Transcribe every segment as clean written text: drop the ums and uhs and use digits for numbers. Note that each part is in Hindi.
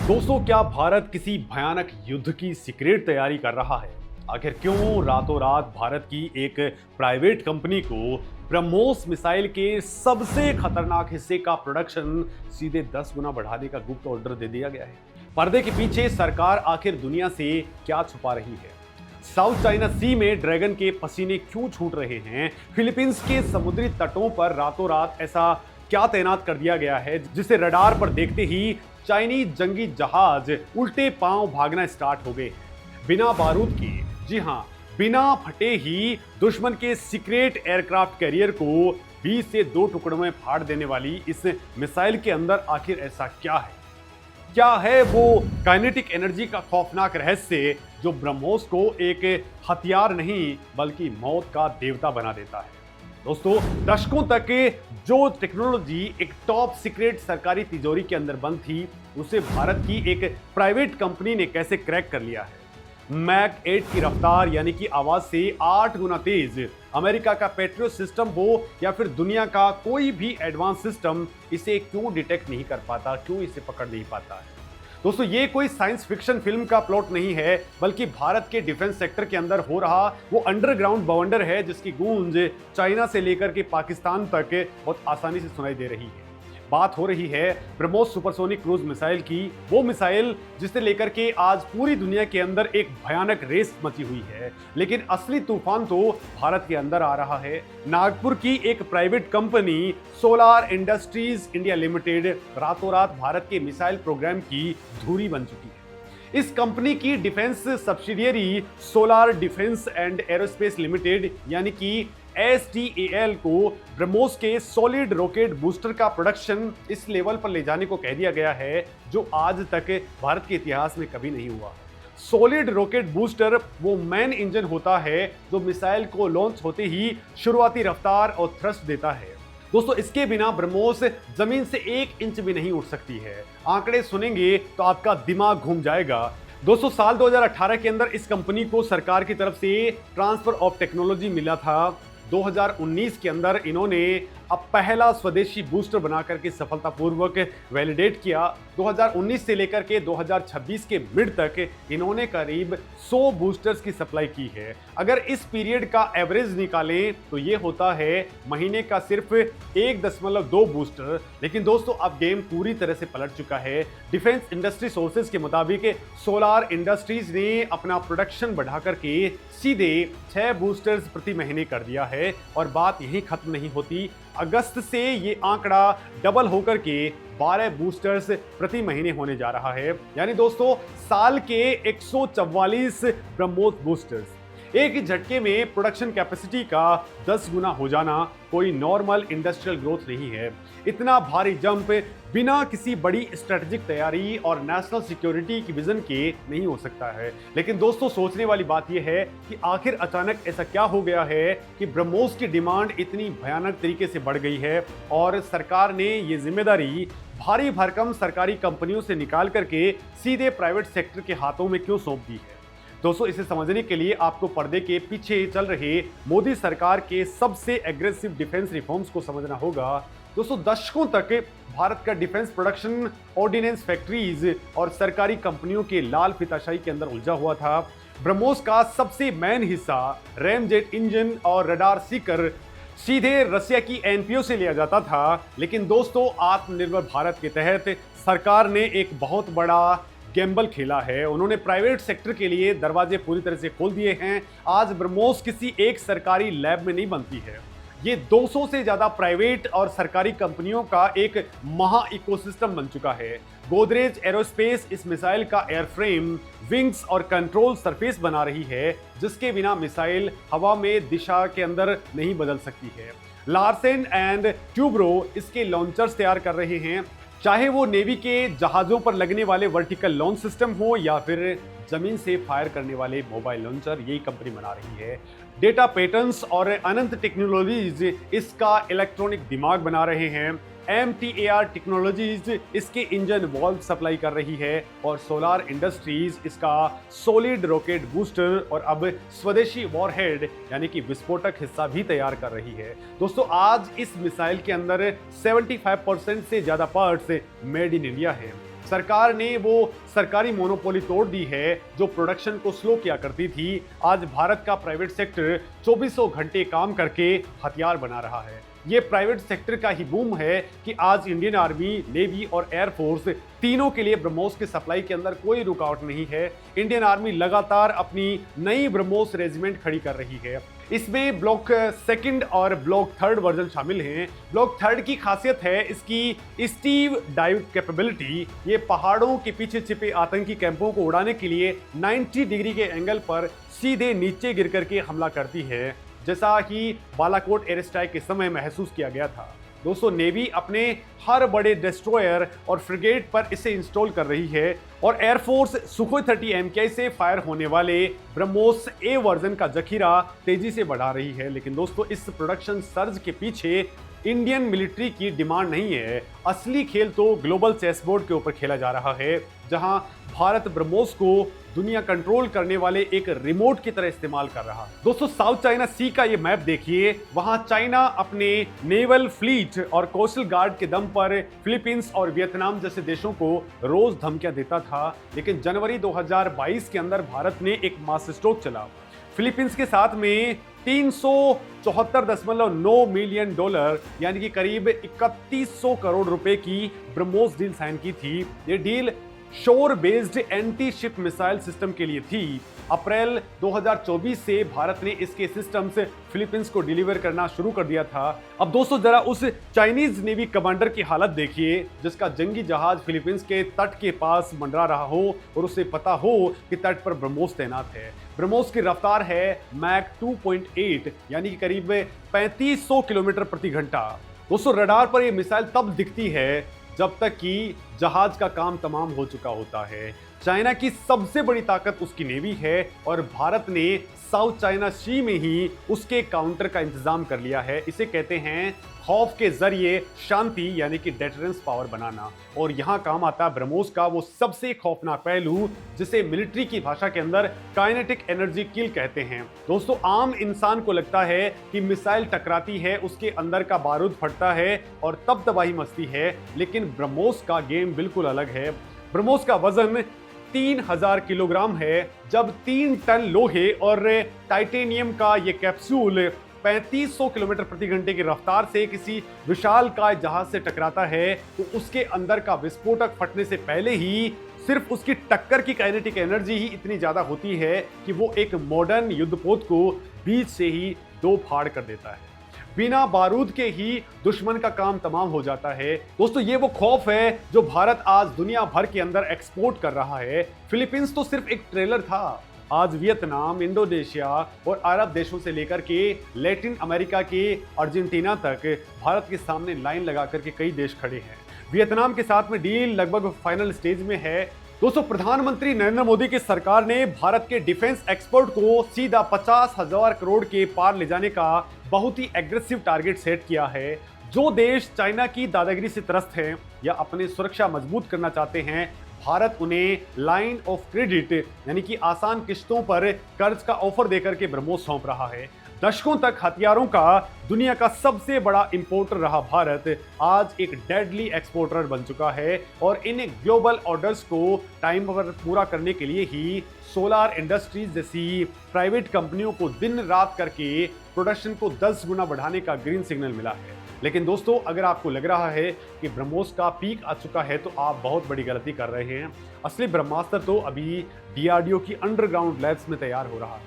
दोस्तों, क्या भारत किसी भयानक युद्ध की सीक्रेट तैयारी कर रहा है? आखिर क्यों रातों रात भारत की एक प्राइवेट कंपनी को ब्रह्मोस मिसाइल के सबसे खतरनाक हिस्से का प्रोडक्शन सीधे 10 गुना बढ़ाने का गुप्त ऑर्डर दे दिया गया है? पर्दे के पीछे सरकार आखिर दुनिया से क्या छुपा रही है? साउथ चाइना सी में ड्रैगन के पसीने क्यों छूट रहे हैं? फिलीपींस के समुद्री तटों पर रातों रात ऐसा क्या तैनात कर दिया गया है जिसे रडार पर देखते ही चाइनीज जंगी जहाज उल्टे पांव भागना स्टार्ट हो गए बिना बारूद के? जी हां, बिना फटे ही दुश्मन के सीक्रेट एयरक्राफ्ट कैरियर को 20 से 2 टुकड़ों में फाड़ देने वाली इस मिसाइल के अंदर आखिर ऐसा क्या है? क्या है वो काइनेटिक एनर्जी का खौफनाक रहस्य जो ब्रह्मोस को एक हथियार नहीं बल्कि मौत का देवता बना देता है? दोस्तों, दशकों तक जो टेक्नोलॉजी एक टॉप सीक्रेट सरकारी तिजोरी के अंदर बंद थी, उसे भारत की एक प्राइवेट कंपनी ने कैसे क्रैक कर लिया है? मैक 8 की रफ्तार यानी कि आवाज से 8 गुना तेज अमेरिका का पेट्रियट सिस्टम हो या फिर दुनिया का कोई भी एडवांस सिस्टम इसे क्यों डिटेक्ट नहीं कर पाता, क्यों इसे पकड़ नहीं पाता है? दोस्तों, ये कोई साइंस फिक्शन फिल्म का प्लॉट नहीं है, बल्कि भारत के डिफेंस सेक्टर के अंदर हो रहा वो अंडरग्राउंड बवंडर है जिसकी गूंज चाइना से लेकर के पाकिस्तान तक बहुत आसानी से सुनाई दे रही है। बात हो रही है ब्रह्मोस सुपरसोनिक क्रूज मिसाइल की, वो मिसाइल जिसे लेकर के आज पूरी दुनिया के अंदर एक भयानक रेस मची हुई है। लेकिन असली तूफान तो भारत के अंदर आ रहा है। नागपुर की एक private company solar industries India limited रातों रात भारत के मिसाइल प्रोग्राम की धुरी बन चुकी है। इस कंपनी की defence subsidiary solar defence and aerospace limited यानी कि SDAL को ब्रह्मोस के सॉलिड रॉकेट बूस्टर का प्रोडक्शन इस लेवल पर ले जाने को कह दिया गया है जो आज तक भारत के इतिहास में कभी नहीं हुआ। सॉलिड रॉकेट बूस्टर वो मैन इंजन होता है जो मिसाइल को लॉन्च होते ही शुरुआती रफ्तार और थ्रस्ट देता है। दोस्तों, इसके बिना ब्रह्मोस जमीन से 1 इंच भी नहीं उठ सकती है। आंकड़े सुनेंगे तो आपका दिमाग घूम जाएगा। दोस्तों, साल 2018 के अंदर इस कंपनी को सरकार की तरफ से ट्रांसफर ऑफ टेक्नोलॉजी मिला था। 2019 के अंदर इन्होंने अब पहला स्वदेशी बूस्टर बनाकर के सफलतापूर्वक वैलिडेट किया। 2019 से लेकर के 2026 के मिड तक इन्होंने करीब 100 बूस्टर्स की सप्लाई की है। अगर इस पीरियड का एवरेज निकालें तो ये होता है महीने का सिर्फ 1.2 बूस्टर। लेकिन दोस्तों, अब गेम पूरी तरह से पलट चुका है। डिफेंस इंडस्ट्री सोर्सेज के मुताबिक सोलार इंडस्ट्रीज ने अपना प्रोडक्शन बढ़ाकर के सीधे 6 बूस्टर्स प्रति महीने कर दिया है। और बात यहीं खत्म नहीं होती। अगस्त से ये आंकड़ा डबल होकर के 12 बूस्टर्स प्रति महीने होने जा रहा है। यानी दोस्तों, साल के 144 ब्रह्मोस बूस्टर्स। एक ही झटके में प्रोडक्शन कैपेसिटी का 10 गुना हो जाना कोई नॉर्मल इंडस्ट्रियल ग्रोथ नहीं है। इतना भारी जंप बिना किसी बड़ी स्ट्रेटेजिक तैयारी और नेशनल सिक्योरिटी की विजन के नहीं हो सकता है। लेकिन दोस्तों, सोचने वाली बात यह है कि आखिर अचानक ऐसा क्या हो गया है कि ब्रह्मोस की डिमांड इतनी भयानक तरीके से बढ़ गई है और सरकार ने ये जिम्मेदारी भारी भरकम सरकारी कंपनियों से निकाल करके सीधे प्राइवेट सेक्टर के हाथों में क्यों सौंप दी है? दोस्तों, इसे समझने के लिए आपको पर्दे के पीछे चल रहे मोदी सरकार के सबसे एग्रेसिव डिफेंस रिफॉर्म्स को समझना होगा। दोस्तों, दशकों तक भारत का डिफेंस प्रोडक्शन ऑर्डिनेंस फैक्ट्रीज और सरकारी कंपनियों के लाल फीताशाही के अंदर उलझा हुआ था। ब्रह्मोस का सबसे मेन हिस्सा रैमजेट इंजन और रडार सीकर सीधे रसिया की NPO से लिया जाता था। लेकिन दोस्तों, आत्मनिर्भर भारत के तहत सरकार ने एक बहुत बड़ा गैम्बल खेला है। उन्होंने प्राइवेट सेक्टर के लिए दरवाजे पूरी तरह से खोल दिए हैं। आज ब्रह्मोस किसी एक सरकारी लैब में नहीं बनती है। ये 200 से ज्यादा प्राइवेट और सरकारी कंपनियों का एक महा इकोसिस्टम बन चुका है। गोदरेज एरोस्पेस इस मिसाइल का एयरफ्रेम, विंग्स और कंट्रोल सरफेस बना रही है जिसके बिना मिसाइल हवा में दिशा के अंदर नहीं बदल सकती है। लार्सन एंड ट्यूब्रो इसके लॉन्चर्स तैयार कर रहे हैं। चाहे वो नेवी के जहाजों पर लगने वाले वर्टिकल लॉन्च सिस्टम हो या फिर जमीन से फायर करने वाले मोबाइल लॉन्चर, यही कंपनी बना रही है। डेटा पैटर्न्स और अनंत टेक्नोलॉजीज इसका इलेक्ट्रॉनिक दिमाग बना रहे हैं। MTAR टेक्नोलॉजीज इसके इंजन वॉल्व सप्लाई कर रही है और सोलार इंडस्ट्रीज इसका सॉलिड रॉकेट बूस्टर और अब स्वदेशी वॉरहेड यानी कि विस्फोटक हिस्सा भी तैयार कर रही है। दोस्तों, आज इस मिसाइल के अंदर 75% से ज्यादा पार्ट्स मेड इन इंडिया है। सरकार ने वो सरकारी मोनोपोली तोड़ दी है जो प्रोडक्शन को स्लो किया करती थी। आज भारत का प्राइवेट सेक्टर 2400 घंटे काम करके हथियार बना रहा है। ये प्राइवेट सेक्टर का ही बूम है कि आज इंडियन आर्मी, नेवी और एयरफोर्स तीनों के लिए ब्रह्मोस की सप्लाई के अंदर कोई रुकावट नहीं है। इंडियन आर्मी लगातार अपनी नई ब्रह्मोस रेजिमेंट खड़ी कर रही है। इसमें ब्लॉक सेकंड और ब्लॉक थर्ड वर्जन शामिल हैं। ब्लॉक थर्ड की खासियत है इसकी स्टीव डाइव कैपेबिलिटी। ये पहाड़ों के पीछे छिपे आतंकी कैंपों को उड़ाने के लिए 90 डिग्री के एंगल पर सीधे नीचे गिर करके हमला करती है, जैसा कि बालाकोट एयर स्ट्राइक के समय महसूस किया गया था। दोस्तों, नेवी अपने हर बड़े डिस्ट्रॉयर और फ्रिगेट पर इसे इंस्टॉल कर रही है और एयरफोर्स सुखोई 30 MKI से फायर होने वाले ब्रह्मोस ए वर्जन का जखीरा तेजी से बढ़ा रही है। लेकिन दोस्तों, इस प्रोडक्शन सर्ज के पीछे इंडियन मिलिट्री की डिमांड नहीं है। असली खेल तो ग्लोबल चेसबोर्ड के ऊपर खेला जा रहा है, जहां भारत ब्रह्मोस को दुनिया कंट्रोल करने वाले एक रिमोट की तरह इस्तेमाल कर रहा है। दोस्तों, साउथ चाइना सी का ये मैप देखिए। वहां चाइना अपने नेवल फ्लीट और कोस्टल गार्ड के दम पर फिलीपींस और वियतनाम जैसे देशों को रोज धमकियां देता था। लेकिन जनवरी 2022 के अंदर भारत ने एक मास्टर स्ट्रोक चला। फिलीपींस के साथ में $374.9 मिलियन यानी कि करीब 3100 करोड़ रुपए की ब्रह्मोस डील साइन की थी। ये डील शोर based anti ship missile system के लिए थी। अप्रैल 2024 से भारत ने इसके सिस्टम्स फिलीपींस को डिलीवर करना शुरू कर दिया था। अब दोस्तों, जरा उस चाइनीज नेवी कमांडर की हालत देखिए, जिसका जंगी जहाज फिलीपींस के तट के पास मंडरा रहा हो और उसे पता हो कि तट पर ब्रह्मोस तैनात है। ब्रह्मोस की रफ्तार है मैक 2.8 यानी कि करीब 3500 किलोमीटर प्रति घंटा। दोस्तों, रडार पर यह मिसाइल तब दिखती है जब तक कि जहाज का काम तमाम हो चुका होता है। चाइना की सबसे बड़ी ताकत उसकी नेवी है और भारत ने साउथ चाइना सी में ही उसके काउंटर का इंतजाम कर लिया है। इसे कहते हैं खौफ के जरिए शांति यानी कि डेटरेंस पावर बनाना। और यहाँ काम आता है ब्रह्मोस का वो सबसे खौफनाक पहलू, जिसे मिलिट्री की भाषा के अंदर काइनेटिक एनर्जी किल कहते हैं। दोस्तों, आम इंसान को लगता है कि मिसाइल टकराती है, उसके अंदर का बारूद फटता है और तब तबाही मचती है, लेकिन ब्रह्मोस का गेम बिल्कुल अलग है। ब्रह्मोस का वजन 3000 किलोग्राम है। जब 3 टन लोहे और टाइटेनियम का ये कैप्सूल 3500 किलोमीटर प्रति घंटे की रफ्तार से किसी विशालकाय जहाज से टकराता है, तो उसके अंदर का विस्फोटक फटने से पहले ही सिर्फ उसकी टक्कर की काइनेटिक एनर्जी ही इतनी ज्यादा होती है कि वो एक मॉडर्न युद्धपोत को बीच से ही दो फाड़ कर देता है। बिना बारूद के ही दुश्मन का काम तमाम हो जाता है। दोस्तों, ये वो खौफ है जो भारत आज दुनिया भर के अंदर एक्सपोर्ट कर रहा है। फिलीपींस तो सिर्फ एक ट्रेलर था। आज वियतनाम, इंडोनेशिया और अरब देशों से लेकर के लैटिन अमेरिका के अर्जेंटीना तक भारत के सामने लाइन लगा करके कई देश खड़े हैं। वियतनाम के साथ में डील लगभग फाइनल स्टेज में है। दोस्तों, प्रधानमंत्री नरेंद्र मोदी की सरकार ने भारत के डिफेंस एक्सपोर्ट को सीधा 50,000 करोड़ के पार ले जाने का बहुत ही एग्रेसिव टारगेट सेट किया है। जो देश चाइना की दादागिरी से त्रस्त हैं या अपनी सुरक्षा मजबूत करना चाहते हैं, भारत उन्हें लाइन ऑफ क्रेडिट यानी कि आसान किश्तों पर कर्ज का ऑफर देकर के ब्रह्मोस सौंप रहा है। दशकों तक हथियारों का दुनिया का सबसे बड़ा इंपोर्टर रहा भारत आज एक डेडली एक्सपोर्टर बन चुका है और इन ग्लोबल ऑर्डर्स को टाइम पर पूरा करने के लिए ही सोलार इंडस्ट्रीज जैसी प्राइवेट कंपनियों को दिन रात करके प्रोडक्शन को 10 गुना बढ़ाने का ग्रीन सिग्नल मिला है। लेकिन दोस्तों, अगर आपको लग रहा है कि ब्रह्मोस का पीक आ चुका है तो आप बहुत बड़ी गलती कर रहे हैं। असली ब्रह्मास्त्र तो अभी DRDO की अंडरग्राउंड लैब्स में तैयार हो रहा है।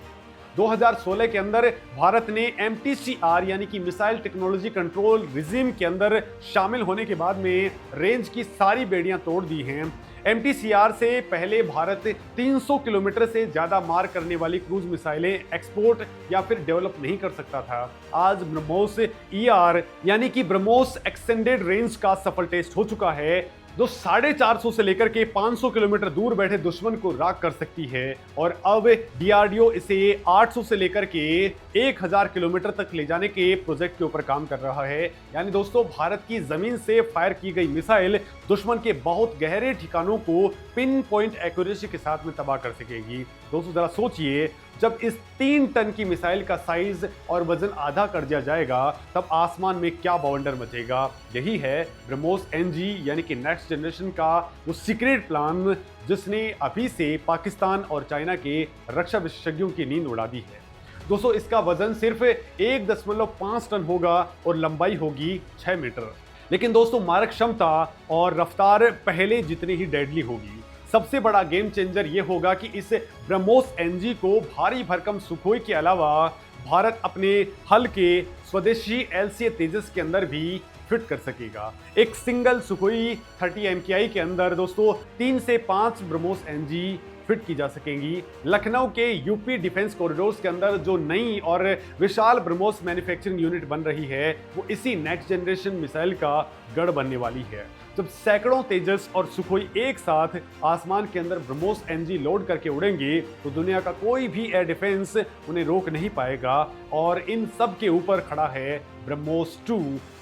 2016 के अंदर भारत ने MTCR यानी कि मिसाइल टेक्नोलॉजी कंट्रोल रिजीम के अंदर शामिल होने के बाद में रेंज की सारी बेड़ियां तोड़ दी हैं। MTCR से पहले भारत 300 किलोमीटर से ज्यादा मार करने वाली क्रूज मिसाइलें एक्सपोर्ट या फिर डेवलप नहीं कर सकता था। आज ब्रह्मोस ER यानी कि ब्रह्मोस एक्सटेंडेड रेंज का सफल टेस्ट हो चुका है, जो 450 से लेकर के 500 किलोमीटर दूर बैठे दुश्मन को राख कर सकती है। और अब DRDO इसे 800 से लेकर के 1000 किलोमीटर तक ले जाने के प्रोजेक्ट के ऊपर काम कर रहा है। यानी दोस्तों, भारत की जमीन से फायर की गई मिसाइल दुश्मन के बहुत गहरे ठिकानों को पिन पॉइंट एक्यूरेसी के साथ में तबाह कर सकेगी। दोस्तों, जरा सोचिए, जब इस 3 टन की मिसाइल का साइज और वजन आधा कर दिया जाएगा तब आसमान में क्या बवंडर मचेगा। यही है ब्रह्मोस एनजी यानी कि नेक्स्ट जनरेशन का वो सीक्रेट प्लान जिसने अभी से पाकिस्तान और चाइना के रक्षा विशेषज्ञों की नींद उड़ा दी है। दोस्तों इसका वजन सिर्फ 1.5 टन होगा और लंबाई होगी 6 मीटर। लेकिन दोस्तों मारक क्षमता और रफ्तार पहले जितनी ही डेडली होगी। सबसे बड़ा गेम चेंजर ये होगा कि इस ब्रह्मोस एनजी को भारी भरकम सुखोई के अलावा भारत अपने हल्के स्वदेशी LCA तेजस के अंदर भी फिट कर सकेगा। एक सिंगल सुखोई 30 MKI के अंदर दोस्तों 3 से 5 ब्रह्मोस एनजी फिट की जा सकेंगी। लखनऊ के यूपी डिफेंस कॉरिडोर्स के अंदर जो नई और विशाल ब्रह्मोस मैन्युफैक्चरिंग यूनिट बन रही है वो इसी नेक्स्ट जनरेशन मिसाइल का गढ़ बनने वाली है। जब सैकड़ों तेजस और सुखोई एक साथ आसमान के अंदर ब्रह्मोस एनजी लोड करके उड़ेंगे तो दुनिया का कोई भी एयर डिफेंस उन्हें रोक नहीं पाएगा। और इन सब के ऊपर खड़ा है ब्रह्मोस 2,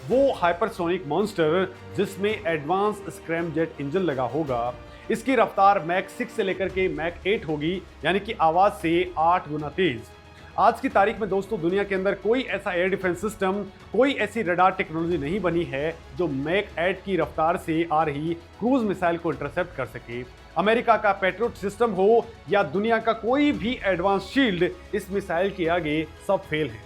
वो हाइपरसोनिक मॉन्स्टर जिसमें एडवांस स्क्रैमजेट इंजन लगा होगा। इसकी रफ्तार मैक 6 से लेकर के मैक 8 होगी, यानी कि आवाज से 8 गुना तेज। आज की तारीख में दोस्तों दुनिया के अंदर कोई ऐसा एयर डिफेंस सिस्टम, कोई ऐसी रडार टेक्नोलॉजी नहीं बनी है जो मैक 8 की रफ्तार से आ रही क्रूज मिसाइल को इंटरसेप्ट कर सके। अमेरिका का पेट्रियट सिस्टम हो या दुनिया का कोई भी एडवांस शील्ड, इस मिसाइल के आगे सब फेल है।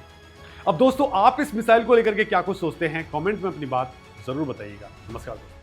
अब दोस्तों आप इस मिसाइल को लेकर के क्या कुछ सोचते हैं, कमेंट में अपनी बात जरूर बताइएगा। नमस्कार दोस्तों।